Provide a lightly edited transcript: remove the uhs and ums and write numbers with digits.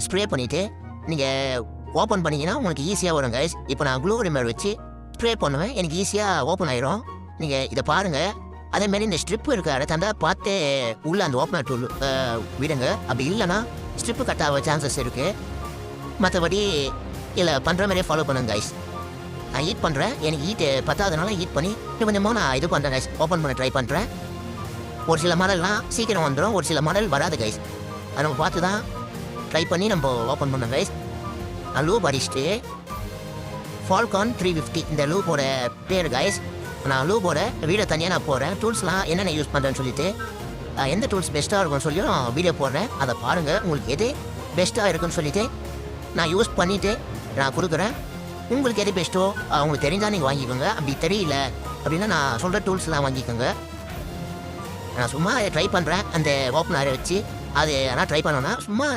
Spray பண்ணிவிட்டு நீங்கள் open பண்ணிங்கன்னா உங்களுக்கு ஈஸியாக வரும் கைஸ். இப்போ நான் க்ளூ ரிமர் வச்சு ஸ்ப்ரே பண்ணுவேன், எனக்கு ஈஸியாக ஓப்பன் ஆயிரும். நீங்கள் இதை பாருங்கள். அதேமாரி இந்த ஸ்ட்ரிப்பு இருக்க இடத்தாண்டா பார்த்து உள்ள அந்த ஓப்பனர் டூல் விடுங்க. அப்படி இல்லைன்னா ஸ்ட்ரிப்பு கட் ஆக சான்சஸ் இருக்குது. மற்றபடி இல்லை பண்ணுற மாதிரியே ஃபாலோ பண்ணுங்க கைஸ். நான் ஹீட் பண்ணுறேன், எனக்கு ஹீட்டு பத்தாதனால ஹீட் பண்ணி கொஞ்சமாக நான் இது பண்ணுறேன் கைஸ். ஓப்பன் பண்ண ட்ரை பண்ணுறேன். ஒரு சில மாடல்லாம் சீக்கிரம் வந்துடும், ஒரு சில மாடல் வராது கைஸ். அதை நம்ம பார்த்து தான் ட்ரை பண்ணி நம்ம ஓப்பன் பண்ணோம் கைஸ். நான் லூப் அடிச்சுட்டு ஃபால்கான் 350 இந்த லூப்போட பேர் கைஸ். நான் லூப்போட வீடியோ தனியாக நான் போடுறேன். டூல்ஸ்லாம் என்னென்ன யூஸ் பண்ணுறேன்னு சொல்லிட்டு எந்த டூல்ஸ் பெஸ்ட்டாக இருக்கும்னு சொல்லி நான் வீடியோ போடுறேன். அதை பாருங்கள், உங்களுக்கு எது பெஸ்ட்டாக இருக்குன்னு சொல்லிவிட்டு நான் யூஸ் பண்ணிவிட்டு நான் கொடுக்குறேன். உங்களுக்கு எது பெஸ்ட்டோ உங்களுக்கு தெரிஞ்சால் நீங்கள் வாங்கிக்கோங்க. அப்படி தெரியல அப்படின்னா நான் சொல்கிற டூல்ஸ்லாம் வாங்கிக்கோங்க. நான் சும்மா ட்ரை பண்ணுறேன் அந்த ஓப்பனரை வச்சு. அது ஆனால் ட்ரை பண்ணோன்னா சும்மா